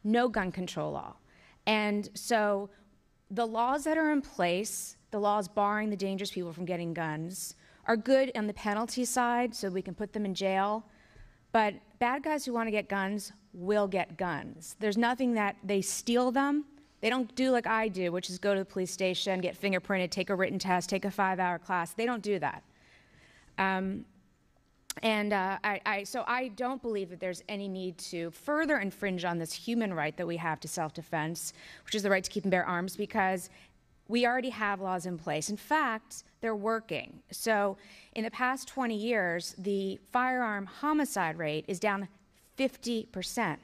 no gun control law. And so the laws that are in place, the laws barring the dangerous people from getting guns, are good on the penalty side, so we can put them in jail. But bad guys who want to get guns will get guns. There's nothing that they steal them. They don't do like I do, which is go to the police station, get fingerprinted, take a written test, take a 5-hour class. They don't do that. So I don't believe that there's any need to further infringe on this human right that we have to self-defense, which is the right to keep and bear arms, because we already have laws in place. In fact, they're working. So in the past 20 years, the firearm homicide rate is down 50%.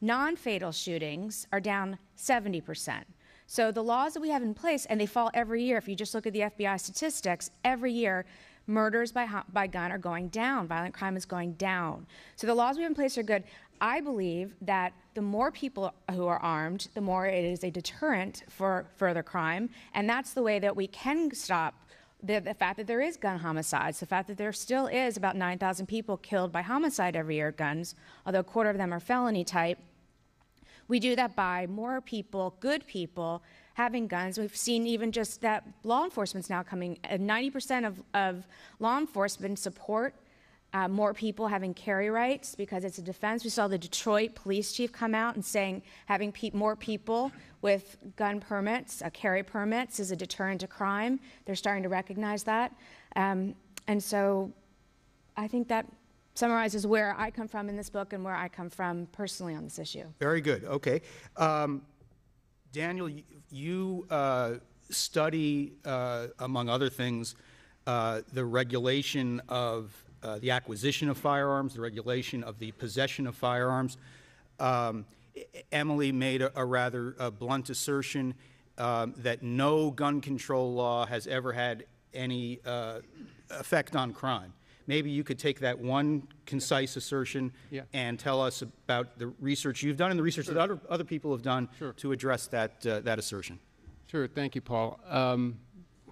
Non-fatal shootings are down 70%. So the laws that we have in place, and they fall every year. If you just look at the FBI statistics, every year, murders by gun are going down. Violent crime is going down. So the laws we have in place are good. I believe that the more people who are armed, the more it is a deterrent for further crime. And that's the way that we can stop the fact that there is gun homicides, the fact that there still is about 9,000 people killed by homicide every year, guns, although a quarter of them are felony type. We do that by more people, good people, having guns. We've seen even just that law enforcement's now coming, 90% of law enforcement support more people having carry rights because it's a defense. We saw the Detroit police chief come out and saying having more people with gun permits, carry permits, is a deterrent to crime. They're starting to recognize that. And so I think that summarizes where I come from in this book and where I come from personally on this issue. Very good. Okay. Daniel, you study, among other things, the regulation of the acquisition of firearms, the regulation of the possession of firearms. Emily made a rather blunt assertion that no gun control law has ever had any effect on crime. Maybe you could take that one concise assertion and tell us about the research you've done and the research that other people have done to address that, that assertion. Sure. Thank you, Paul.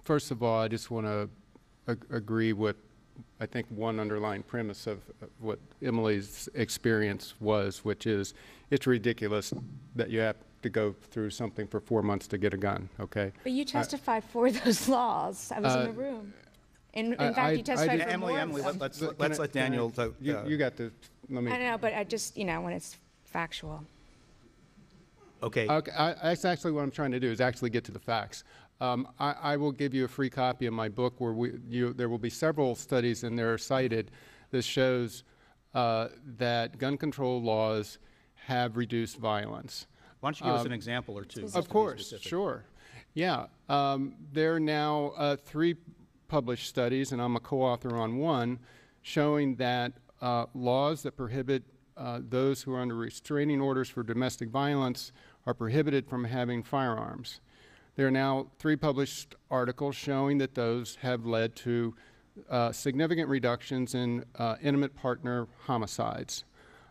First of all, I just want to agree with, I think, one underlying premise of what Emily's experience was, which is it's ridiculous that you have to go through something for 4 months to get a gun, okay? But you testified for those laws. I was in the room. In fact, you testified for more. Emily, let's let Daniel. You got to. Let me. I don't know, but I just, when it's factual. Okay. That's actually what I'm trying to do, is actually get to the facts. I will give you a free copy of my book where there will be several studies in there cited that shows that gun control laws have reduced violence. Why don't you give us an example or two? Of course, sure. Yeah. There are now 3 published studies, and I'm a co-author on one, showing that laws that prohibit those who are under restraining orders for domestic violence are prohibited from having firearms. There are now 3 published articles showing that those have led to significant reductions in intimate partner homicides.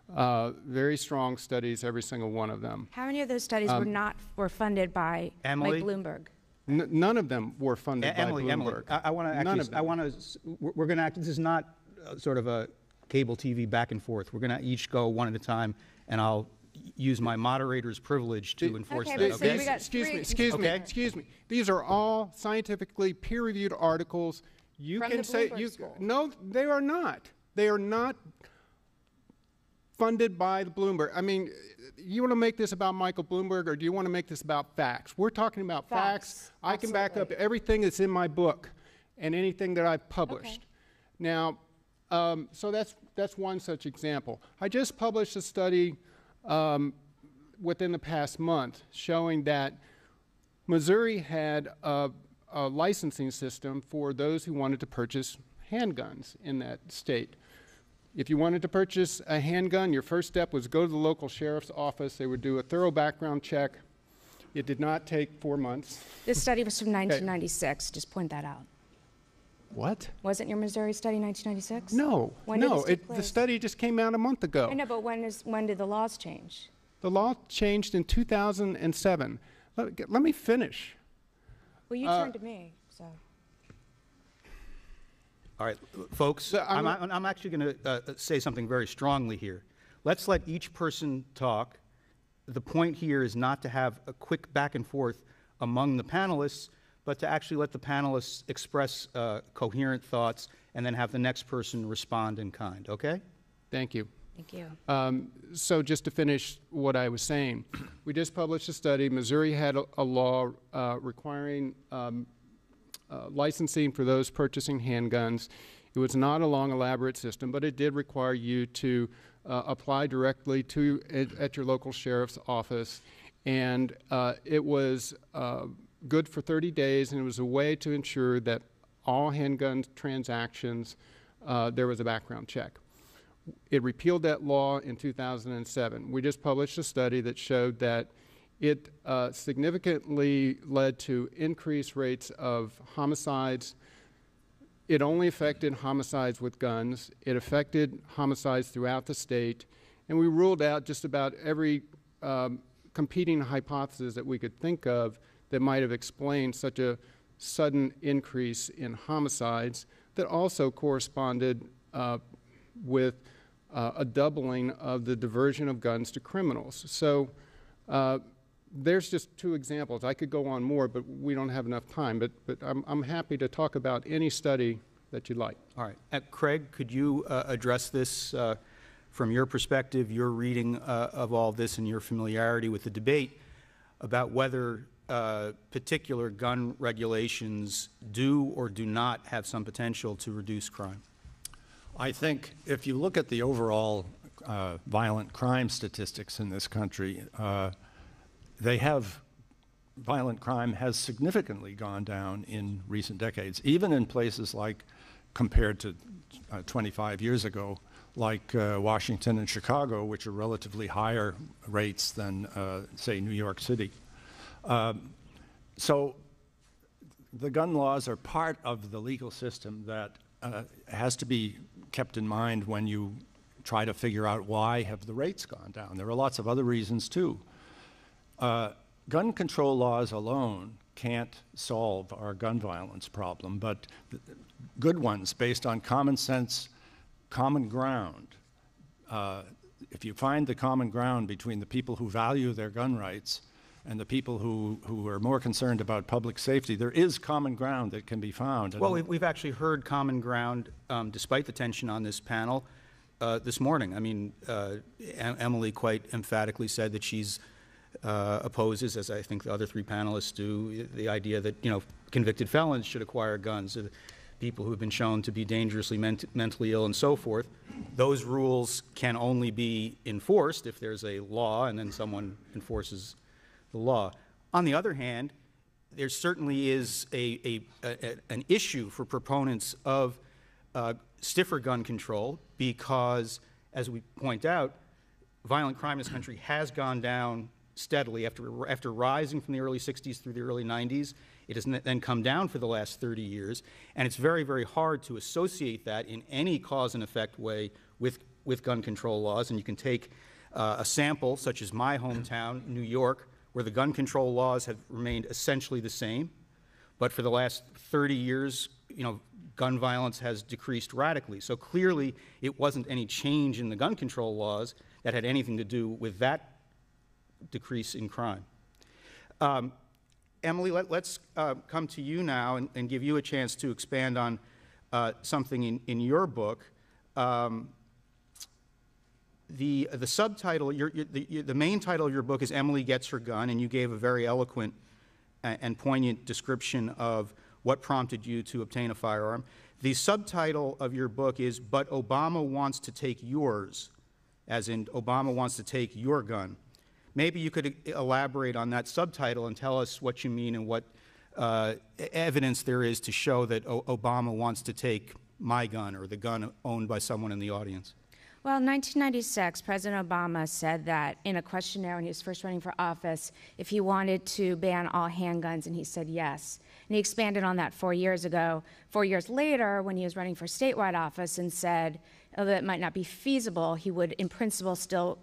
Very strong studies, every single one of them. How many of those studies were funded by Emily? Mike Bloomberg? None of them were funded by Bloomberg. Emily, I want to we're going to act, this is not sort of a cable TV back and forth. We're going to each go one at a time, and I'll use my moderator's privilege to enforce that. Okay? Excuse me. These are all scientifically peer-reviewed articles. You From can the say Bloomberg School. No, they are not. They are not funded by the Bloomberg. I mean, you want to make this about Michael Bloomberg, or do you want to make this about facts? We're talking about facts. I can back up everything that's in my book and anything that I've published. Okay. Now, so that's one such example. I just published a study within the past month showing that Missouri had a licensing system for those who wanted to purchase handguns in that state. If you wanted to purchase a handgun, your first step was go to the local sheriff's office. They would do a thorough background check. It did not take 4 months. This study was from 1996. Just point that out. What? Wasn't your Missouri study 1996? No. When did this take place? The study just came out a month ago. I know, but when did the laws change? The law changed in 2007. Let me finish. Well, you turned to me, so. All right, folks, I'm actually going to say something very strongly here. Let's let each person talk the point here is not to have a quick back and forth among the panelists, but to actually let the panelists express coherent thoughts and then have the next person respond in kind, okay? Thank you. Thank you. So just to finish what I was saying, we just published a study. Missouri had a law requiring licensing for those purchasing handguns. It was not a long, elaborate system, but it did require you to apply directly at your local sheriff's office. And it was good for 30 days, and it was a way to ensure that all handgun transactions, there was a background check. It repealed that law in 2007. We just published a study that showed that it significantly led to increased rates of homicides. It only affected homicides with guns. It affected homicides throughout the state. And we ruled out just about every competing hypothesis that we could think of that might have explained such a sudden increase in homicides that also corresponded with a doubling of the diversion of guns to criminals. So there's just two examples. I could go on more, but we don't have enough time. But I'm happy to talk about any study that you'd like. All right. Craig, could you address this from your perspective, your reading of all this and your familiarity with the debate about whether particular gun regulations do or do not have some potential to reduce crime? I think if you look at the overall violent crime statistics in this country, violent crime has significantly gone down in recent decades, even in places like, compared to 25 years ago, like Washington and Chicago, which are relatively higher rates than, say, New York City. So the gun laws are part of the legal system that has to be kept in mind when you try to figure out why have the rates gone down. There are lots of other reasons too. Gun control laws alone can't solve our gun violence problem, but good ones based on common sense, common ground. If you find the common ground between the people who value their gun rights and the people who are more concerned about public safety, there is common ground that can be found. Well, we've actually heard common ground, despite the tension on this panel, this morning. I mean, Emily quite emphatically said that she's opposes, as I think the other three panelists do, the idea that, you know, convicted felons should acquire guns, people who have been shown to be dangerously mentally ill and so forth. Those rules can only be enforced if there's a law and then someone enforces the law. On the other hand, there certainly is an issue for proponents of stiffer gun control because, as we point out, violent crime in this country has gone down steadily after rising from the early 60s through the early 90s. It has then come down for the last 30 years, and it's very, very hard to associate that in any cause and effect way with gun control laws. And you can take a sample, such as my hometown, New York, where the gun control laws have remained essentially the same, but for the last 30 years, you know, gun violence has decreased radically. So clearly, it wasn't any change in the gun control laws that had anything to do with that decrease in crime. Emily, let's come to you now and give you a chance to expand on something in your book. The subtitle, the main title of your book is Emily Gets Her Gun, and you gave a very eloquent and poignant description of what prompted you to obtain a firearm. The subtitle of your book is But Obama Wants to Take Yours, as in Obama wants to take your gun. Maybe you could elaborate on that subtitle and tell us what you mean and what evidence there is to show that Obama wants to take my gun or the gun owned by someone in the audience. Well, in 1996, President Obama said that in a questionnaire when he was first running for office, if he wanted to ban all handguns, and he said yes. And he expanded on that 4 years ago. 4 years later, when he was running for statewide office and said, although it might not be feasible, he would in principle still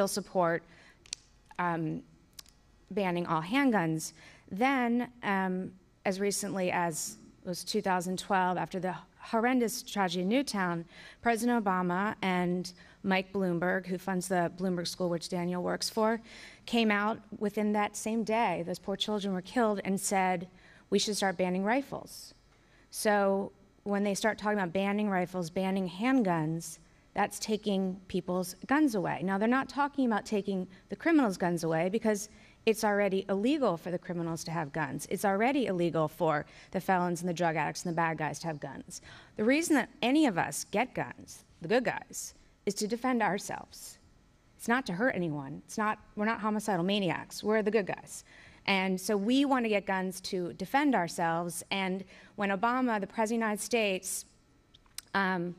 support banning all handguns. Then, as recently as it was 2012, after the horrendous tragedy in Newtown, President Obama and Mike Bloomberg, who funds the Bloomberg School, which Daniel works for, came out within that same day, those poor children were killed, and said, we should start banning rifles. So when they start talking about banning rifles, banning handguns, that's taking people's guns away. Now, they're not talking about taking the criminals' guns away, because it's already illegal for the criminals to have guns. It's already illegal for the felons and the drug addicts and the bad guys to have guns. The reason that any of us get guns, the good guys, is to defend ourselves. It's not to hurt anyone. We're not homicidal maniacs. We're the good guys. And so we want to get guns to defend ourselves. And when Obama, the President of the United States, and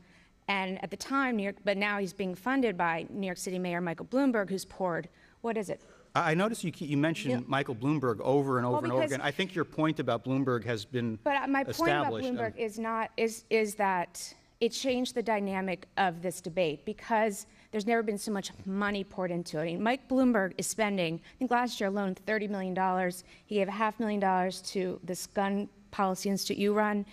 at the time, but now he's being funded by New York City Mayor Michael Bloomberg, who's poured, what is it? I noticed you mentioned Michael Bloomberg over and over and over again. I think your point about Bloomberg has been established. But my point about Bloomberg is that it changed the dynamic of this debate, because there's never been so much money poured into it. I mean, Mike Bloomberg is spending, I think last year alone, $30 million. He gave $500,000 to this gun policy institute you run.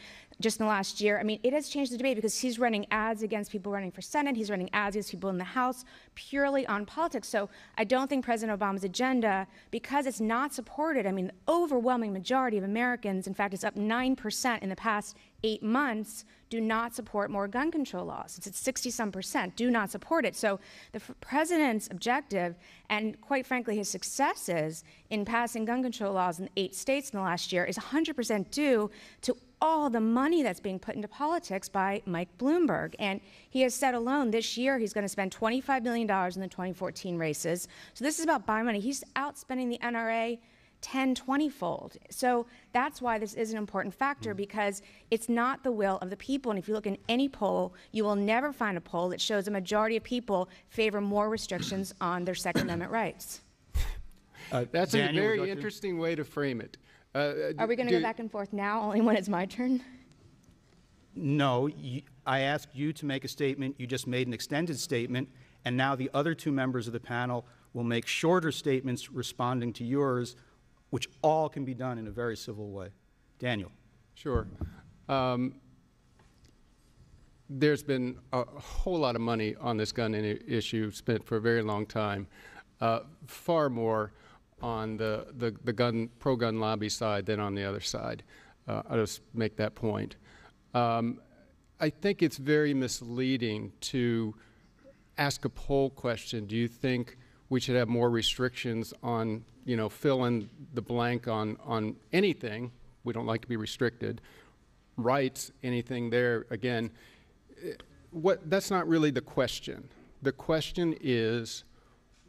Just in the last year, I mean, it has changed the debate, because he's running ads against people running for Senate. He's running ads against people in the House, purely on politics. So I don't think President Obama's agenda, because it's not supported, I mean, the overwhelming majority of Americans, in fact, it's up 9% in the past 8 months, do not support more gun control laws. It's at 60-some%, do not support it. So the president's objective, and quite frankly, his successes in passing gun control laws in 8 states in the last year, is 100% due to all the money that's being put into politics by Mike Bloomberg. And he has said alone this year he's going to spend $25 million in the 2014 races. So this is about buying money. He's outspending the NRA 10, 20-fold. So that's why this is an important factor, because it's not the will of the people. And if you look in any poll, you will never find a poll that shows a majority of people favor more restrictions on their Second Amendment rights. That's Daniel, a very interesting way to frame it. Are we going to go back and forth now, only when it's my turn? No, I asked you to make a statement. You just made an extended statement, and now the other 2 members of the panel will make shorter statements responding to yours, which all can be done in a very civil way. Daniel. Sure. There's been a whole lot of money on this gun issue spent for a very long time, far more on the pro-gun lobby side than on the other side. I'll just make that point. I think it's very misleading to ask a poll question, do you think we should have more restrictions on, fill in the blank on anything? We don't like to be restricted. Rights, anything there, again, that's not really the question. The question is,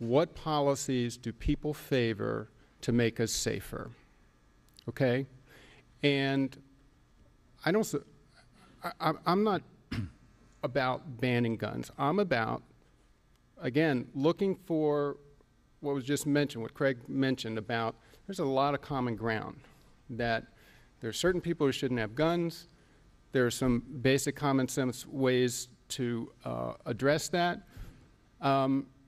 what policies do people favor to make us safer? Okay? And I'm not about banning guns. I'm about, again, looking for what was just mentioned, what Craig mentioned about there's a lot of common ground, that there are certain people who shouldn't have guns. There are some basic common sense ways to address that.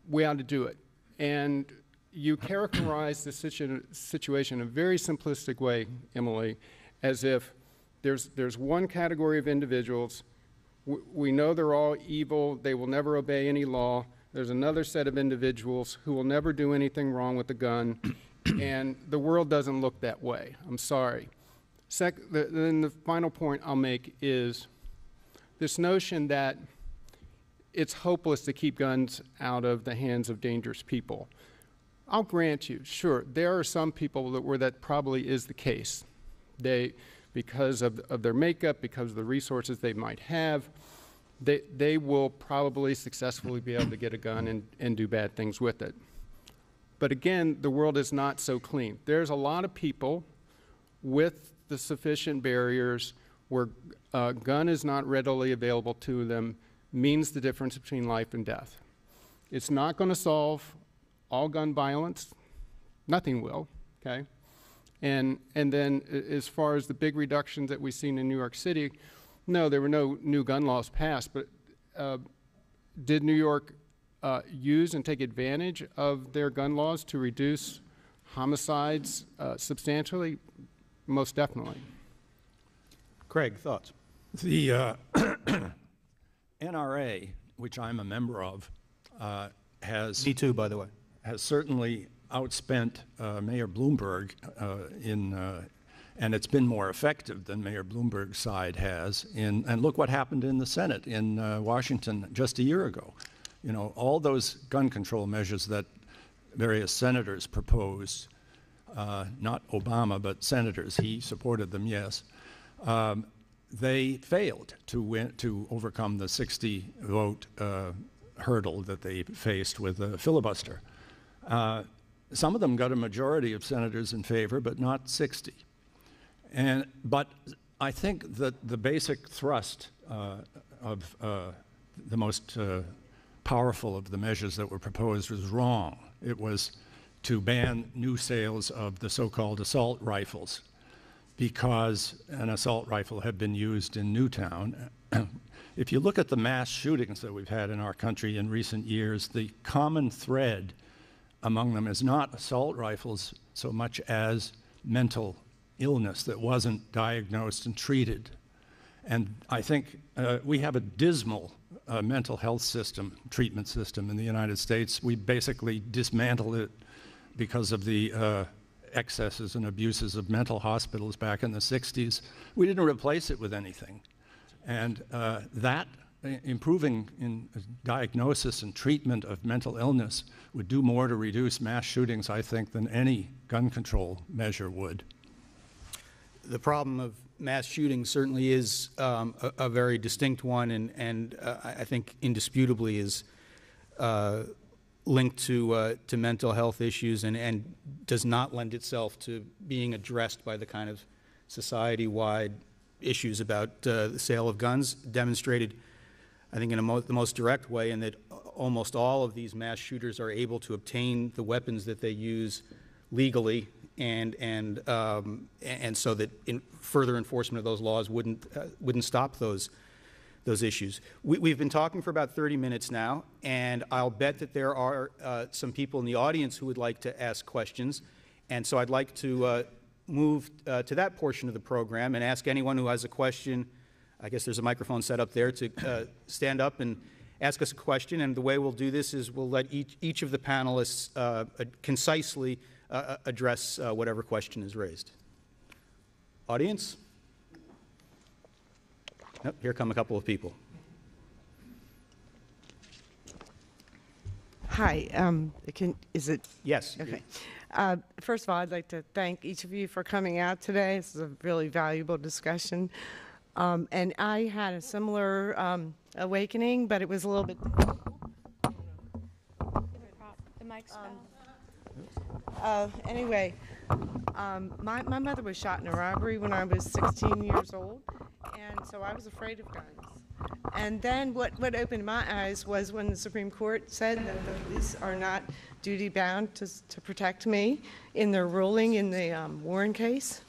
We ought to do it. And you characterize the situation in a very simplistic way, Emily, as if there's one category of individuals. We know they're all evil. They will never obey any law. There's another set of individuals who will never do anything wrong with the gun. And the world doesn't look that way. I'm sorry. Then the final point I'll make is this notion that it's hopeless to keep guns out of the hands of dangerous people. I'll grant you, sure, there are some people where that probably is the case. Because of their makeup, because of the resources they might have, they will probably successfully be able to get a gun and do bad things with it. But again, the world is not so clean. There's a lot of people with the sufficient barriers where a gun is not readily available to them, means the difference between life and death. It's not going to solve all gun violence. Nothing will, okay? And then as far as the big reductions that we've seen in New York City, no, there were no new gun laws passed, but did New York use and take advantage of their gun laws to reduce homicides substantially? Most definitely. Craig, thoughts? The NRA, which I'm a member of, has Me too, by the way. has certainly outspent Mayor Bloomberg and it's been more effective than Mayor Bloomberg's side has. And look what happened in the Senate in Washington just a year ago. You know, all those gun control measures that various senators proposed, not Obama, but senators, he supported them, yes, they failed to overcome the 60-vote hurdle that they faced with the filibuster. Some of them got a majority of senators in favor, but not 60. But I think that the basic thrust of the most powerful of the measures that were proposed was wrong. It was to ban new sales of the so-called assault rifles because an assault rifle had been used in Newtown. If you look at the mass shootings that we've had in our country in recent years, the common thread among them is not assault rifles so much as mental illness that wasn't diagnosed and treated. And I think we have a dismal mental health system, treatment system in the United States. We basically dismantled it because of the excesses and abuses of mental hospitals back in the 60s. We didn't replace it with anything. And that improving in diagnosis and treatment of mental illness would do more to reduce mass shootings, I think, than any gun control measure would. The problem of mass shootings certainly is a very distinct one, and I think indisputably is linked to mental health issues and does not lend itself to being addressed by the kind of society-wide issues about the sale of guns, demonstrated, I think, in the most direct way, in that almost all of these mass shooters are able to obtain the weapons that they use legally, and so that further enforcement of those laws wouldn't stop those issues. We've been talking for about 30 minutes now, and I'll bet that there are some people in the audience who would like to ask questions, and so I'd like to move to that portion of the program and ask anyone who has a question. I guess there's a microphone set up there to stand up and ask us a question, and the way we'll do this is we'll let each of the panelists concisely address whatever question is raised. Audience? Nope, here come a couple of people. Hi, is it? Yes. Okay. First of all, I'd like to thank each of you for coming out today. This is a really valuable discussion. And I had a similar awakening, but it was a little bit. The mic's Anyway, my mother was shot in a robbery when I was 16 years old, and so I was afraid of guns. And then what opened my eyes was when the Supreme Court said that the police are not duty-bound to protect me in their ruling in the Warren case.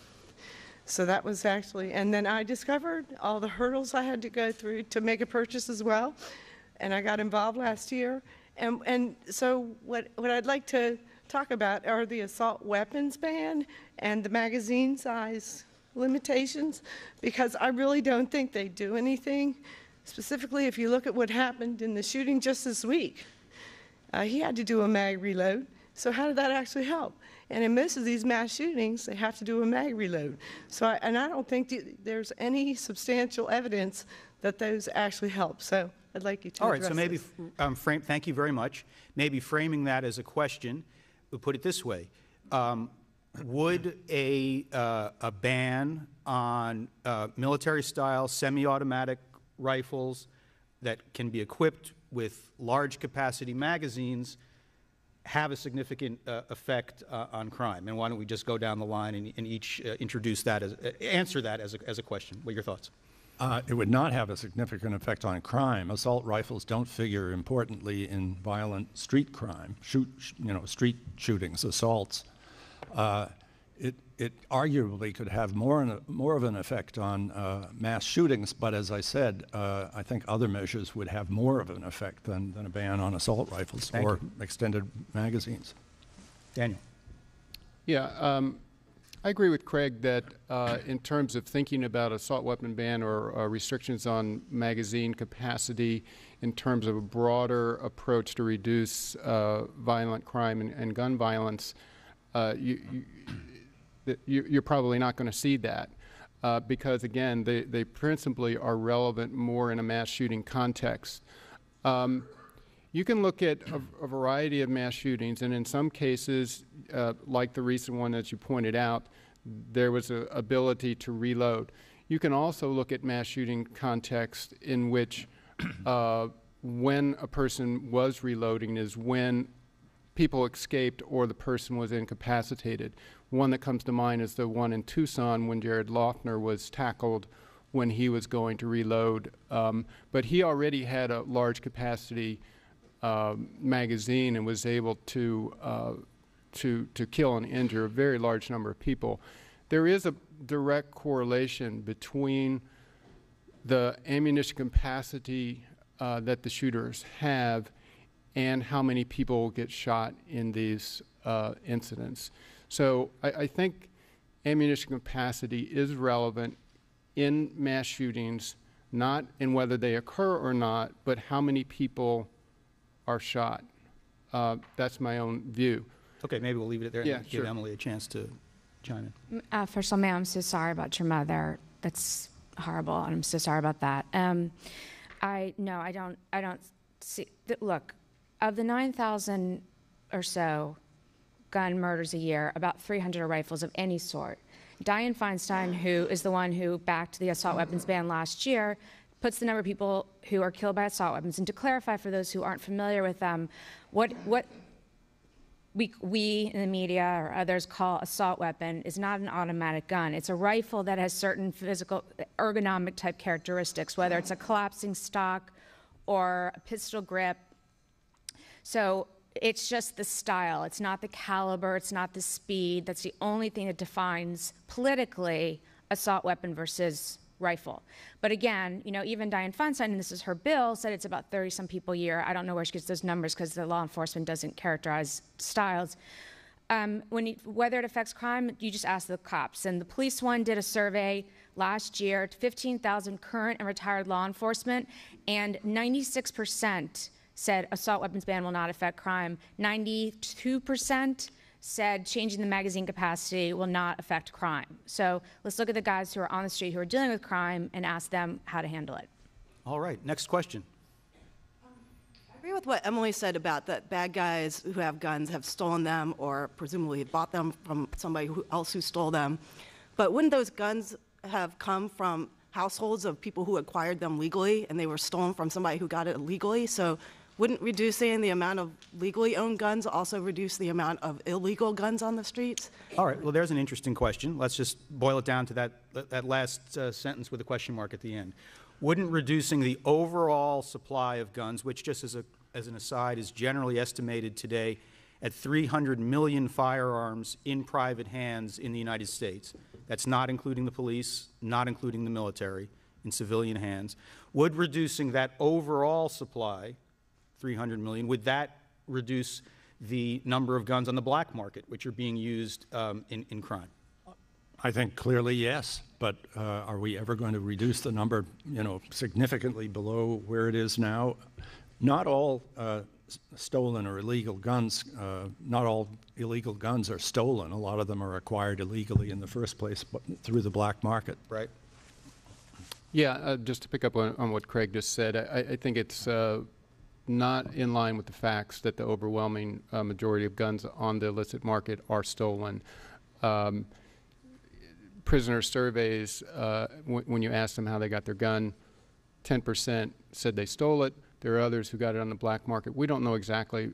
So that was actually, and then I discovered all the hurdles I had to go through to make a purchase as well, and I got involved last year. And so what I'd like to talk about are the assault weapons ban and the magazine size limitations, because I really don't think they do anything. Specifically, if you look at what happened in the shooting just this week, he had to do a mag reload. So how did that actually help? And in most of these mass shootings, they have to do a mag reload. So I don't think there's any substantial evidence that those actually help. So I'd like you to All right, so maybe this. thank you very much. Maybe framing that as a question, we'll put it this way. Would a ban on military-style semi-automatic rifles that can be equipped with large-capacity magazines have a significant effect on crime? And why don't we just go down the line and each introduce that answer that as a question? What are your thoughts? It would not have a significant effect on crime. Assault rifles don't figure importantly in violent street crime, street shootings, assaults. It arguably could have more of an effect on mass shootings, but as I said, I think other measures would have more of an effect than a ban on assault rifles or extended magazines. Daniel. Yeah, I agree with Craig that in terms of thinking about assault weapon ban or restrictions on magazine capacity, in terms of a broader approach to reduce violent crime and gun violence, you're probably not going to see that because, again, they principally are relevant more in a mass shooting context. You can look at a variety of mass shootings, and in some cases, like the recent one that you pointed out, there was an ability to reload. You can also look at mass shooting context in which when a person was reloading is when people escaped or the person was incapacitated. One that comes to mind is the one in Tucson when Jared Loughner was tackled when he was going to reload. But he already had a large capacity magazine and was able to kill and injure a very large number of people. There is a direct correlation between the ammunition capacity that the shooters have and how many people get shot in these incidents. So I think ammunition capacity is relevant in mass shootings, not in whether they occur or not, but how many people are shot. That's my own view. Okay, maybe we'll leave it there Yeah, and give sure. Emily a chance to chime in. First of all, ma'am, I'm so sorry about your mother. That's horrible, and I'm so sorry about that. I don't see. Look, of the 9,000 or so gun murders a year, about 300 are rifles of any sort. Dianne Feinstein, who is the one who backed the assault weapons ban last year, puts the number of people who are killed by assault weapons. And to clarify for those who aren't familiar with them, what we in the media or others call assault weapon is not an automatic gun. It's a rifle that has certain physical ergonomic type characteristics, whether it's a collapsing stock or a pistol grip. So it's just the style. It's not the caliber. It's not the speed. That's the only thing that defines politically assault weapon versus rifle. But again, you know, even Dianne Feinstein, and this is her bill, said it's about 30-some people a year. I don't know where she gets those numbers because the law enforcement doesn't characterize styles. Whether it affects crime, you just ask the cops. And the police one did a survey last year to 15,000 current and retired law enforcement, and 96% said assault weapons ban will not affect crime. 92% said changing the magazine capacity will not affect crime. So let's look at the guys who are on the street who are dealing with crime and ask them how to handle it. All right, next question. I agree with what Emily said about that bad guys who have guns have stolen them or presumably bought them from somebody else who stole them. But wouldn't those guns have come from households of people who acquired them legally and they were stolen from somebody who got it illegally? So wouldn't reducing the amount of legally owned guns also reduce the amount of illegal guns on the streets? All right, well, there's an interesting question. Let's just boil it down to that last sentence with a question mark at the end. Wouldn't reducing the overall supply of guns, which just as an aside is generally estimated today at 300 million firearms in private hands in the United States, that's not including the police, not including the military, in civilian hands, would reducing that overall supply, 300 million, would that reduce the number of guns on the black market, which are being used in crime? I think clearly yes, but are we ever going to reduce the number, significantly below where it is now? Not all stolen or illegal guns, not all illegal guns are stolen. A lot of them are acquired illegally in the first place, but through the black market. Right. Yeah, just to pick up on what Craig just said, I think it's not in line with the facts that the overwhelming majority of guns on the illicit market are stolen. Prisoner surveys, when you ask them how they got their gun, 10% said they stole it. There are others who got it on the black market. We don't know exactly,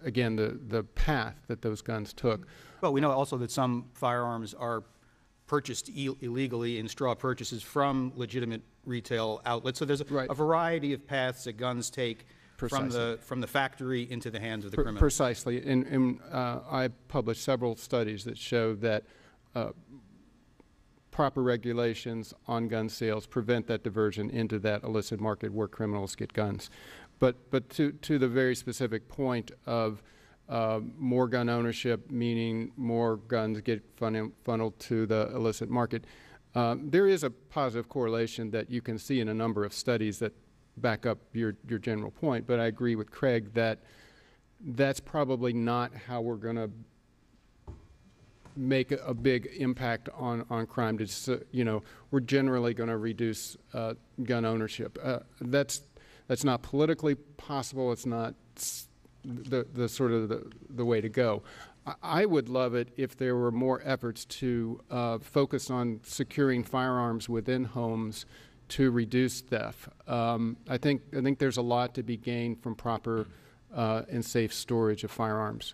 again, the path that those guns took. Well, we know also that some firearms are purchased illegally in straw purchases from legitimate retail outlets. So there's a variety of paths that guns take from the factory into the hands of the criminal. Precisely. And I published several studies that show that proper regulations on gun sales prevent that diversion into that illicit market where criminals get guns. But to the very specific point of more gun ownership, meaning more guns get funneled to the illicit market. There is a positive correlation that you can see in a number of studies that back up your general point, but I agree with Craig that that's probably not how we're going to make a big impact on crime. We're generally going to reduce gun ownership. That's not politically possible. It's not the sort of the way to go. I would love it if there were more efforts to focus on securing firearms within homes to reduce theft. I think there's a lot to be gained from proper and safe storage of firearms.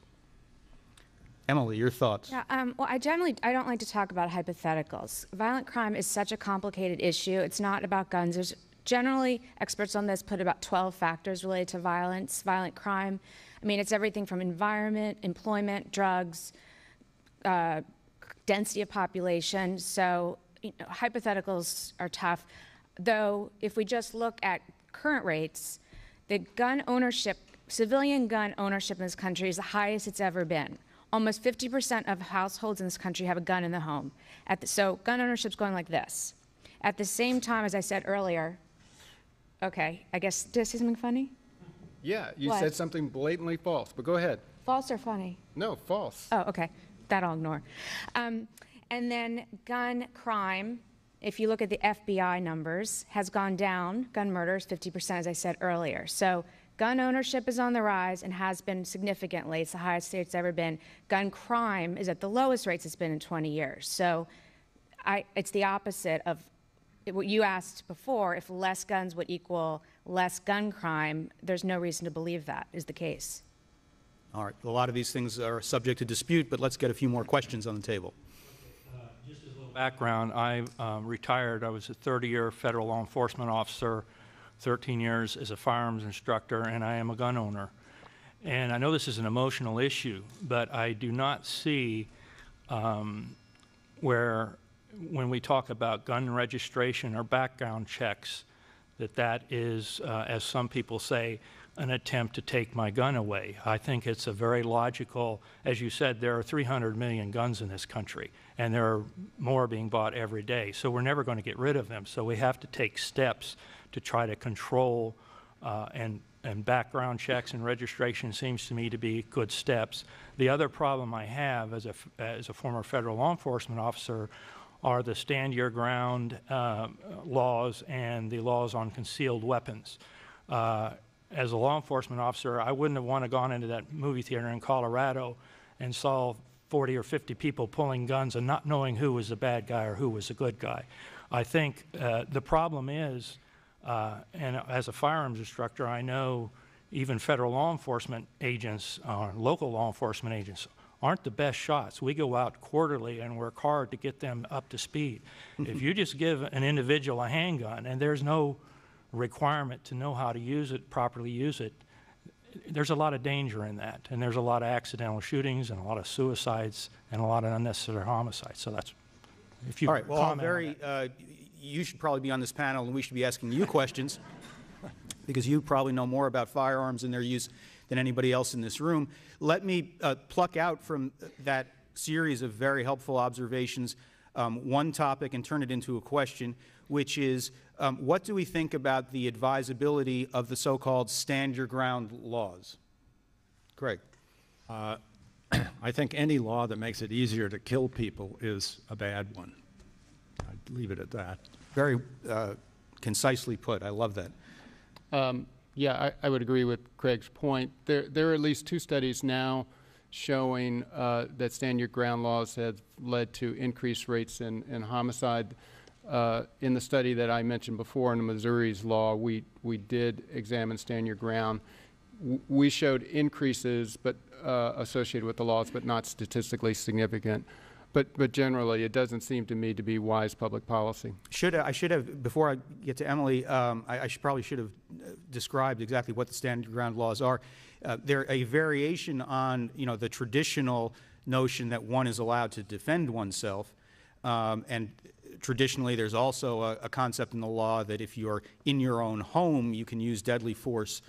Emily, your thoughts? Yeah, well, I don't like to talk about hypotheticals. Violent crime is such a complicated issue. It's not about guns. There's generally, experts on this put about 12 factors related to violent crime. I mean, it's everything from environment, employment, drugs, density of population. So hypotheticals are tough. Though, if we just look at current rates, the gun ownership, civilian gun ownership in this country is the highest it's ever been. Almost 50% of households in this country have a gun in the home. So gun ownership's going like this. At the same time, as I said earlier, okay, I guess, did I say something funny? Yeah, you What? said something blatantly false, but go ahead. False or funny? No, false. Oh, okay. That I'll ignore. And then gun crime, if you look at the FBI numbers, has gone down. Gun murders, 50%, as I said earlier. So gun ownership is on the rise and has been significantly. It's the highest it's ever been. Gun crime is at the lowest rates it's been in 20 years. So it's the opposite of what you asked before. If less guns would equal less gun crime, there's no reason to believe that is the case. All right. A lot of these things are subject to dispute, but let's get a few more questions on the table. Just as a little background, I retired. I was a 30-year federal law enforcement officer, 13 years as a firearms instructor, and I am a gun owner. And I know this is an emotional issue, but I do not see where, when we talk about gun registration or background checks, that is, as some people say, an attempt to take my gun away. I think it's a very logical, as you said, there are 300 million guns in this country, and there are more being bought every day. So we're never going to get rid of them. So we have to take steps to try to control and background checks and registration seems to me to be good steps. The other problem I have as a former federal law enforcement officer are the stand your ground laws and the laws on concealed weapons. As a law enforcement officer, I wouldn't have wanted to gone into that movie theater in Colorado and saw 40 or 50 people pulling guns and not knowing who was the bad guy or who was the good guy. I think the problem is, and as a firearms instructor, I know even federal law enforcement agents, local law enforcement agents, aren't the best shots. We go out quarterly and work hard to get them up to speed. If you just give an individual a handgun and there's no requirement to know how to use it, properly use it, there's a lot of danger in that. And there's a lot of accidental shootings and a lot of suicides and a lot of unnecessary homicides. So that's, if you All right. Well, comment on that. you should probably be on this panel, and we should be asking you questions because you probably know more about firearms and their use than anybody else in this room. Let me pluck out from that series of very helpful observations one topic and turn it into a question, which is what do we think about the advisability of the so-called stand your ground laws? Craig. I think any law that makes it easier to kill people is a bad one. I'd leave it at that. Very concisely put. I love that. Yeah, I would agree with Craig's point. There are at least 2 studies now showing that stand your ground laws have led to increased rates in homicide. In the study that I mentioned before in Missouri's law, we did examine stand your ground. We showed increases but associated with the laws, but not statistically significant. But generally, it doesn't seem to me to be wise public policy. I should have, before I get to Emily, I probably should have described exactly what the stand your ground laws are. They're a variation on, the traditional notion that one is allowed to defend oneself, and traditionally there's also a concept in the law that if you're in your own home, you can use deadly force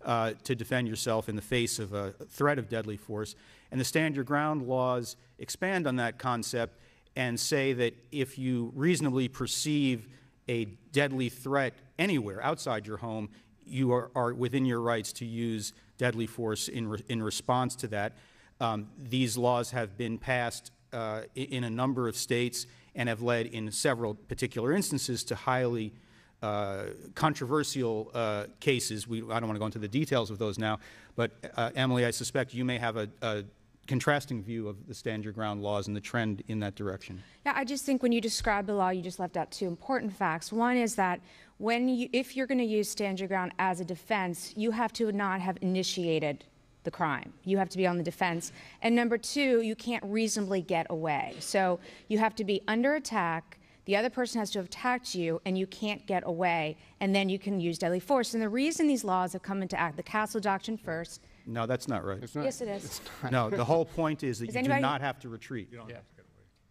to defend yourself in the face of a threat of deadly force. And the Stand Your Ground laws expand on that concept and say that if you reasonably perceive a deadly threat anywhere outside your home, you are within your rights to use deadly force in response to that. These laws have been passed in a number of states and have led in several particular instances to highly controversial cases. I don't want to go into the details of those now, but Emily, I suspect you may have a contrasting view of the Stand Your Ground laws and the trend in that direction. Yeah, I just think when you describe the law, you just left out two important facts. One is that if you're going to use Stand Your Ground as a defense, you have to not have initiated the crime. You have to be on the defense. And number two, you can't reasonably get away. So you have to be under attack, the other person has to have attacked you, and you can't get away, and then you can use deadly force. And the reason these laws have come into act, the Castle Doctrine first. No, that's not right. Yes, it is. No, the whole point is that you do anybody- not have to retreat.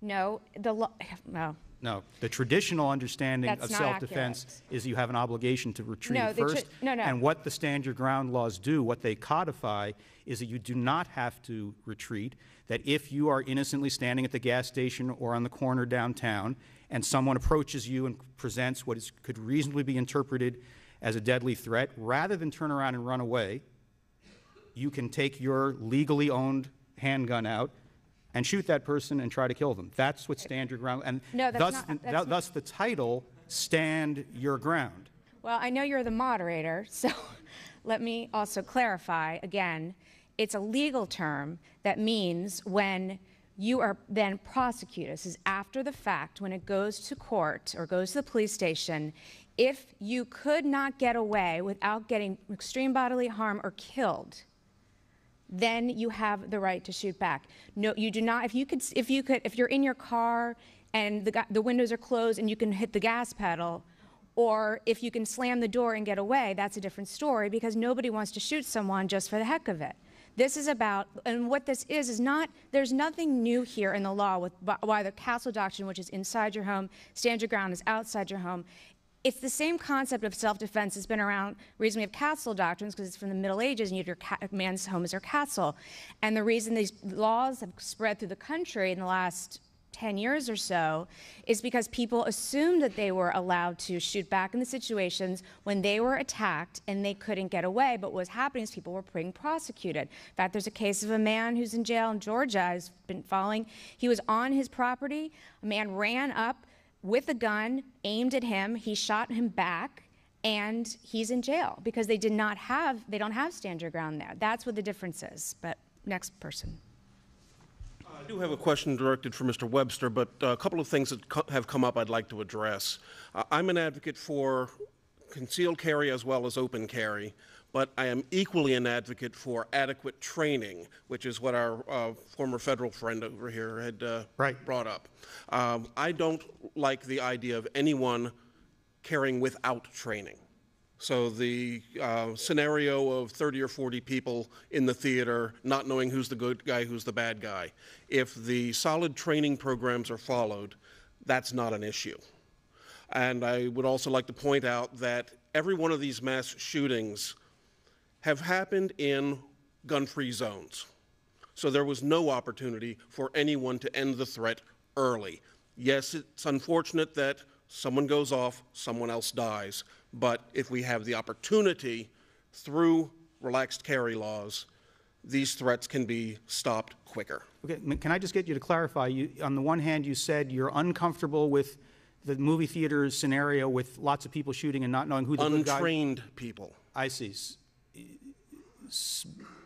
No, the law, no. No, the traditional understanding That's of not self-defense is you have an obligation to retreat No, first. no. And what the Stand Your Ground laws do, what they codify, is that you do not have to retreat, that if you are innocently standing at the gas station or on the corner downtown and someone approaches you and presents what could reasonably be interpreted as a deadly threat, rather than turn around and run away, you can take your legally owned handgun out and shoot that person and try to kill them. That's what Stand Your Ground, and No, that's thus the title, Stand Your Ground. Well, I know you're the moderator, so let me also clarify again. It's a legal term that means when you are then prosecuted, this is after the fact, when it goes to court or goes to the police station, if you could not get away without getting extreme bodily harm or killed, then you have the right to shoot back. No, you do not. If you're in your car and the windows are closed and you can hit the gas pedal, or if you can slam the door and get away, that's a different story, because nobody wants to shoot someone just for the heck of it. This is about, and what this is not, there's nothing new here in the law with why the Castle Doctrine, which is inside your home, Stand Your Ground is outside your home. It's the same concept of self-defense that's been around. The reason we have castle doctrines because it's from the Middle Ages, and you have your man's home is your castle. And the reason these laws have spread through the country in the last 10 years or so is because people assumed that they were allowed to shoot back in the situations when they were attacked and they couldn't get away. But what was happening is people were being prosecuted. In fact, there's a case of a man who's in jail in Georgia. I've been following. He was on his property. A man ran up with a gun, aimed at him. He shot him back, and he's in jail because they don't have Stand Your Ground there. That's what the difference is. But next person. I do have a question directed for Mr. Webster, but a couple of things that have come up I'd like to address. I'm an advocate for concealed carry as well as open carry, but I am equally an advocate for adequate training, which is what our former federal friend over here had brought up. I don't like the idea of anyone carrying without training. So the scenario of 30 or 40 people in the theater not knowing who's the good guy, who's the bad guy. If the solid training programs are followed, that's not an issue. And I would also like to point out that every one of these mass shootings have happened in gun-free zones. So there was no opportunity for anyone to end the threat early. Yes, it's unfortunate that someone goes off, someone else dies, but if we have the opportunity through relaxed carry laws, these threats can be stopped quicker. Okay, can I just get you to clarify? On the one hand, you said you're uncomfortable with the movie theater scenario with lots of people shooting and not knowing who the good guy. Untrained people. I see.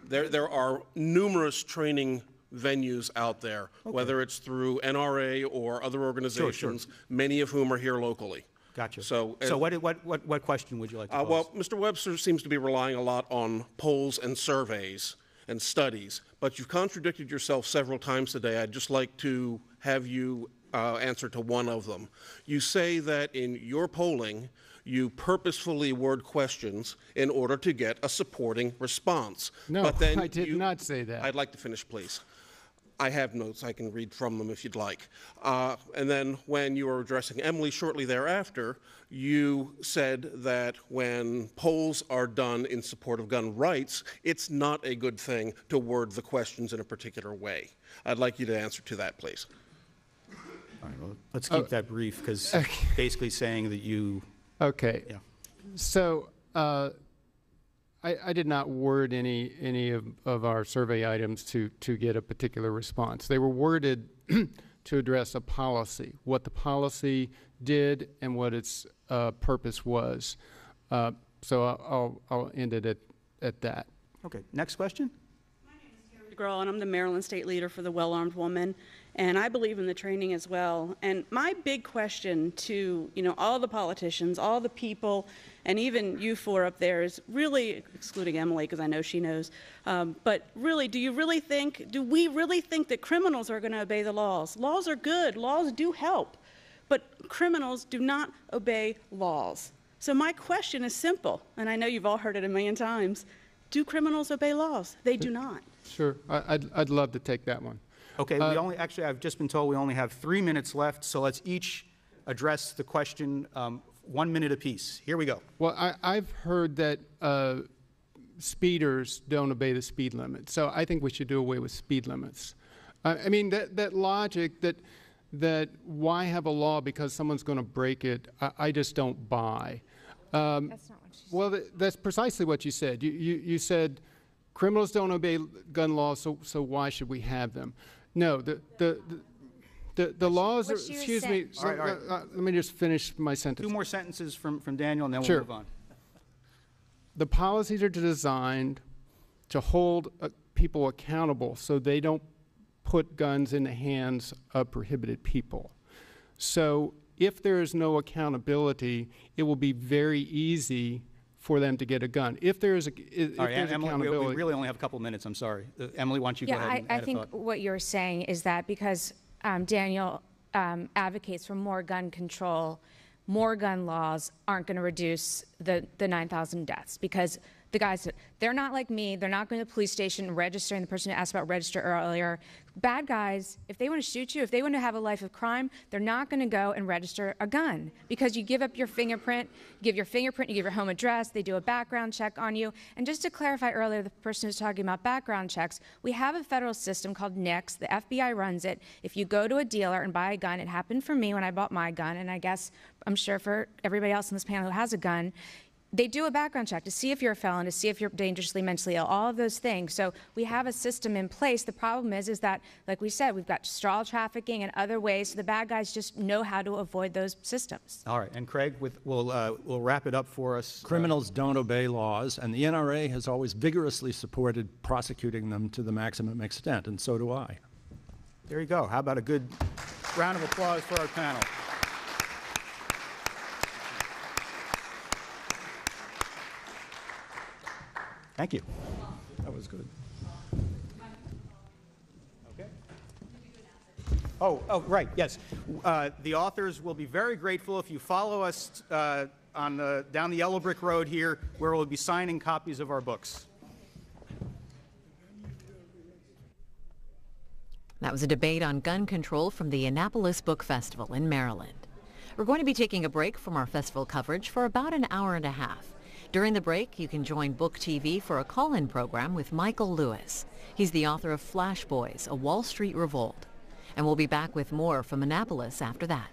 There are numerous training venues out there, whether it's through NRA or other organizations, many of whom are here locally. Gotcha. So what question would you like to pose? Well, Mr. Webster seems to be relying a lot on polls and surveys and studies, but you've contradicted yourself several times today. I'd just like to have you answer to one of them. You say that in your polling, you purposefully word questions in order to get a supporting response. No, but then I did not say that. I'd like to finish, please. I have notes. I can read from them if you'd like. And then when you were addressing Emily shortly thereafter, you said that when polls are done in support of gun rights, it's not a good thing to word the questions in a particular way. I'd like you to answer to that, please. All right, well, let's keep that brief, because basically saying that you... Okay. Yeah. So I did not word any of our survey items to get a particular response. They were worded to address a policy, what the policy did and what its purpose was. So I'll end it at that. Okay, next question? Girl, and I'm the Maryland State Leader for the Well-Armed Woman, and I believe in the training as well. And my big question to all the politicians, all the people, and even you four up there is really, excluding Emily because I know she knows, but really, do we really think that criminals are going to obey the laws? Laws are good, laws do help, but criminals do not obey laws. So my question is simple, and I know you've all heard it a million times. Do criminals obey laws? They do not. Sure, I'd love to take that one. Okay, actually, I've just been told we only have 3 minutes left, so let's each address the question 1 minute apiece. Here we go. Well, I've heard that speeders don't obey the speed limit, so I think we should do away with speed limits. I mean, that logic that why have a law because someone's going to break it, I just don't buy. That's not what she said. Well, that's precisely what you said. You said criminals don't obey gun laws, so why should we have them? No, the laws are, What she was excuse me, saying- so, All right. let me just finish my sentence. 2 more sentences from Daniel, and then Sure. we'll move on. The policies are designed to hold people accountable so they don't put guns in the hands of prohibited people. So if there is no accountability, it will be very easy for them to get a gun. If there is All right, Emily, accountability. we really only have a couple minutes. I'm sorry. Emily, why don't you go ahead and I add a think thought? what you're saying is that because Daniel advocates for more gun control, more gun laws aren't going to reduce the 9,000 deaths because the guys, they're not like me. They're not going to the police station and registering. The person who asked about register earlier. Bad guys, if they want to shoot you, if they want to have a life of crime, they're not going to go and register a gun because you give up your fingerprint, you give your home address, they do a background check on you. And just to clarify earlier, the person who's talking about background checks, we have a federal system called NICS. The FBI runs it. If you go to a dealer and buy a gun, it happened for me when I bought my gun, and I guess I'm sure for everybody else on this panel who has a gun, they do a background check to see if you're a felon, to see if you're dangerously mentally ill, all of those things. So we have a system in place. The problem is that, like we said, we've got straw trafficking and other ways. So the bad guys just know how to avoid those systems. All right, and Craig, we'll wrap it up for us. Criminals don't obey laws, and the NRA has always vigorously supported prosecuting them to the maximum extent, and so do I. There you go. How about a good round of applause for our panel? Thank you. That was good. Okay. Oh, right, yes. The authors will be very grateful if you follow us down the yellow brick road here, where we'll be signing copies of our books. That was a debate on gun control from the Annapolis Book Festival in Maryland. We're going to be taking a break from our festival coverage for about an hour and a half. During the break, you can join Book TV for a call-in program with Michael Lewis. He's the author of Flash Boys, A Wall Street Revolt. And we'll be back with more from Annapolis after that.